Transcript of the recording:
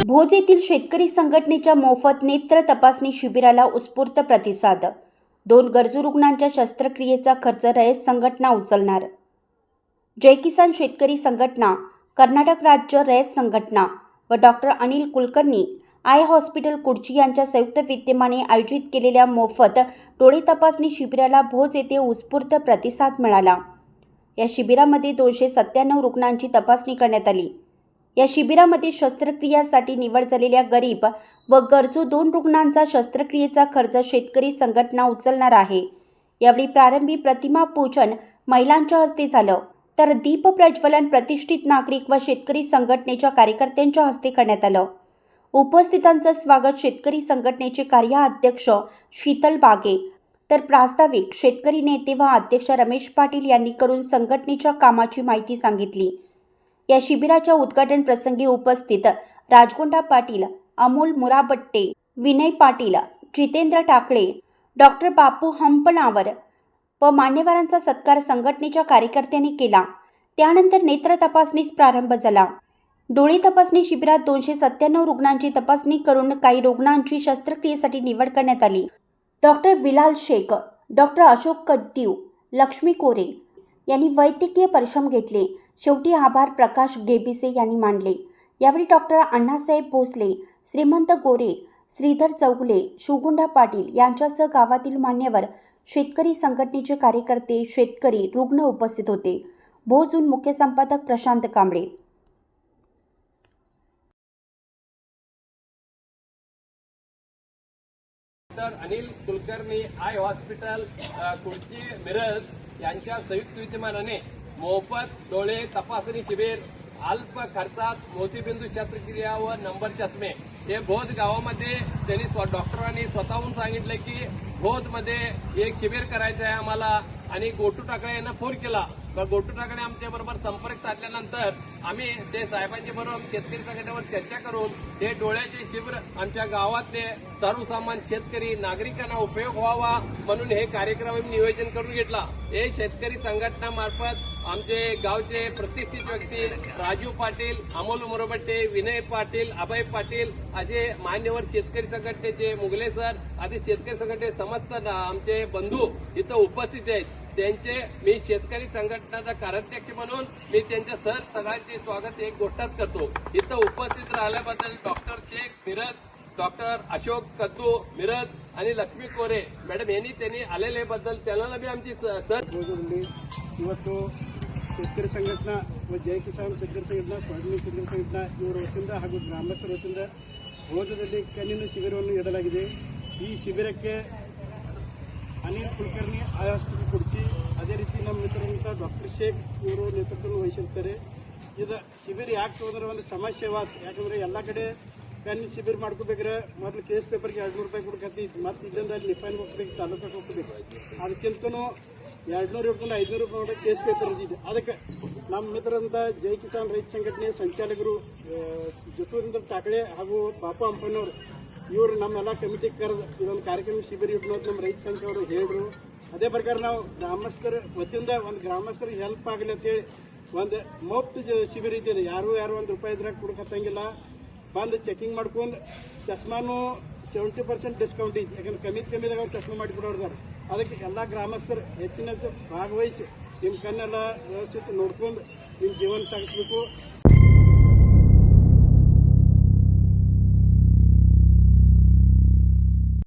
भोज येथील शेतकरी संघटनेच्या मोफत नेत्र तपासणी शिबिराला उत्स्फूर्त प्रतिसाद। 2 गरजू रुग्णांच्या शस्त्रक्रियेचा खर्च रयत संघटना उचलणार। जय किसान शेतकरी संघटना, कर्नाटक राज्य रयत संघटना व doctor Anil Kulkarni eye hospital Kudchi यांच्या संयुक्त विद्यमाने आयोजित केलेल्या मोफत डोळे तपासणी शिबिराला भोज येथे उत्स्फूर्त प्रतिसाद मिळाला। या शिबिरामध्ये 297 रुग्णांची तपासणी करण्यात आली। या शिबिरामध्ये शस्त्रक्रियेसाठी निवड झालेल्या गरीब व गरजू 2 रुग्णांचा शस्त्रक्रियेचा खर्च शेतकरी संघटना उचलणार आहे। यावेळी प्रारंभी प्रतिमा पूजन महिलांच्या हस्ते झालं, तर दीप प्रज्वलन प्रतिष्ठित नागरिक व शेतकरी संघटनेच्या कार्यकर्त्यांच्या हस्ते करण्यात आलं। उपस्थितांचं स्वागत शेतकरी संघटनेचे कार्याध्यक्ष शीतल बागे, तर प्रास्ताविक शेतकरी नेते व अध्यक्ष रमेश पाटील यांनी करून संघटनेच्या कामाची माहिती सांगितली। या शिबिराच्या उद्घाटन प्रसंगी उपस्थित राजगोंडा पाटील, अमोल मुराबट्टे, विनय पाटील, जितेंद्र टाकळे, डॉक्टर बापू हंपनावर व मान्यवरांचा सत्कार संघटनेच्या कार्यकर्त्यांनी केला। त्यानंतर नेत्र तपासणीस प्रारंभ झाला। डोळे तपासणी शिबिरात 297 रुग्णांची तपासणी करून काही रुग्णांची शस्त्रक्रियेसाठी निवड करण्यात आली। डॉक्टर विलाल शेख, डॉक्टर अशोक कद्दीव, लक्ष्मी कोरे यांनी वैद्यकीय परिश्रम घेतले। शेवटी आभार प्रकाश गेबिसे यांनी मानले। यावेळी डॉक्टर अण्णासाहेब भोसले, श्रीमंत गोरे, श्रीधर चौगुले, शिवगुंडा पाटील यांच्यासह गावातील मान्यवर, शेतकरी संघटनेचे कार्यकर्ते, शेतकरी, रुग्ण उपस्थित होते। भोजहून मुख्य संपादक Prashant Kamble. Doctor Anil Kulkarni eye hospital Kudchi Miraj यांच्या संयुक्त विद्यमानाने मोफत डोळे तपासणी शिबिर, अल्प खर्चात मोतीबिंदू शस्त्रक्रिया व नंबर चष्मे हे भोज गावामध्ये त्यांनी डॉक्टरांनी स्वतःहून सांगितलं की भोजमध्ये एक शिबिर करायचं आहे आम्हाला, आणि गोटू टाकळे यांना फोन केला। गोटू टाकळे आमच्या बरोबर संपर्क साधल्यानंतर आम्ही ते साहेबांच्या बरोबर शेतकरी संघटनेवर चर्चा करून हे डोळ्याचे शिबिर आमच्या गावातले सर्वसामान्य शेतकरी नागरिकांना उपयोग व्हावा म्हणून हे कार्यक्रम नियोजन करून घेतला। हे शेतकरी संघटनामार्फत आमचे गावचे प्रतिष्ठित व्यक्ती राजू पाटील, अमोल मुरबट्टे, विनय पाटील, अभय पाटील असे मान्यवर शेतकरी संघटनेचे मुगले सर आदी शेतकरी संघटने समस्त आमचे बंधू इथं उपस्थित आहेत। त्यांचे मी शेतकरी संघटनेचा कार्याध्यक्ष म्हणून मी त्यांच्या सगळ्यांचे स्वागत एक गोष्टात करतो। इथं उपस्थित राहिल्याबद्दल डॉक्टर शेख मिरज, डॉक्टर अशोक कद्दू मिरज आणि लक्ष्मी कोरे मॅडम यांनी त्यांनी आलेले बद्दल त्यांना बी आमची ಇವತ್ತು शेतकरी संघटना व जय किसान शेतकरी संघटना, ಸ್ವಾಭಿಮಾನಿ शेतकರಿ ಸಂಘಟನಾ ಇವರ ವತಿಯಿಂದ ಹಾಗೂ ಗ್ರಾಮಸ್ಥರ ವತಿಯಿಂದ ಭೋಜದಲ್ಲಿ ಕಣ್ಣಿನ ಶಿಬಿರವನ್ನು ನೀಡಲಾಗಿದೆ। ಈ ಶಿಬಿರಕ್ಕೆ ಅನಿಲ್ ಕುಲಕರ್ಣಿ ಆಯ್ ಹಾಸ್ಪಿಟಲ್ ಕುಡ್ಚಿ, ಅದೇ ರೀತಿ ನಮ್ಮ ಮಿತ್ರರಂತ ಡಾಕ್ಟರ್ ಶೇಖ್ ಇವರು ನೇತೃತ್ವವನ್ನು ವಹಿಸಿರ್ತಾರೆ। ಇದು ಶಿಬಿರ ಯಾಕೆ ಹೋದ್ರೆ ಒಂದು ಸಮಾಜ ಸೇವಾ, ಯಾಕಂದ್ರೆ ಎಲ್ಲ ಕಡೆ ಕಣ್ಣಿನ ಶಿಬಿರ ಮಾಡ್ಕೋಬೇಕಾದ್ರೆ ಮೊದಲು ಕೇಸ್ ಪೇಪರ್ಗೆ 200 ರೂಪಾಯಿ ಕೊಡ್ಕತ್ತಿ, ಮತ್ತೆ ಇದರಿಂದ ಅಲ್ಲಿ ನಿಪಾಯಿಗೆ ಹೋಗ್ಬೇಕು, ತಾಲೂಕಿಗೆ ಹೋಗ್ಬೇಕು, ಅದಕ್ಕಿಂತನೂ 200 ಹಿಡ್ಕೊಂಡು 500 ರೂಪಾಯಿ ಕೇಸ್ ಪೇಪರ್ ಇದ್ದಿದೆ। ಅದಕ್ಕೆ ನಮ್ಮ ಮಿತ್ರರಂತ ಜೈ ಕಿಸಾನ್ ರೈತ ಸಂಘಟನೆ ಸಂಚಾಲಕರು ಜತೂರಿಂದ ಟಾಕಳೆ ಹಾಗೂ ಬಾಪು ಹಂಪನವರು ಇವರು ನಮ್ಮೆಲ್ಲ ಕಮಿಟಿ ಕರೆದು ಇದೊಂದು ಕಾರ್ಯಕ್ರಮ ಶಿಬಿರ ಇಟ್ನೋದು ನಮ್ಮ ರೈತ ಸಂಘದವರು ಹೇಳಿದ್ರು। ಅದೇ ಪ್ರಕಾರ ನಾವು ಗ್ರಾಮಸ್ಥರ ವತಿಯಿಂದ ಒಂದು ಗ್ರಾಮಸ್ಥರಿಗೆ ಹೆಲ್ಪ್ ಆಗಲಿ ಅಂತೇಳಿ ಒಂದು ಮುಫ್ತ್ ಶಿಬಿರ ಇದ್ದಿದೆ। ಯಾರು ಒಂದು ರೂಪಾಯಿ ಇದ್ರಾಗ ಕೊಡಕತ್ತಂಗಿಲ್ಲ, ಬಂದು ಚೆಕಿಂಗ್ ಮಾಡ್ಕೊಂಡು ಚಸ್ಮಾನು 70% ಡಿಸ್ಕೌಂಟ್ ಇದೆ, ಯಾಕಂದ್ರೆ ಕಮ್ಮಿದಾಗ ಅವ್ರು ಚಸ್ಮಾ ಮಾಡಿಕೊಡೋರ್ದಾರೆ। ಅದಕ್ಕೆ ಎಲ್ಲ ಗ್ರಾಮಸ್ಥರು ಹೆಚ್ಚಿನ ಭಾಗವಹಿಸಿ ನಿಮ್ಮ ಕಣ್ಣೆಲ್ಲ ವ್ಯವಸ್ಥಿತ ನೋಡ್ಕೊಂಡು ನಿಮ್ಮ ಜೀವನ ಸಾಗಿಸಬೇಕು।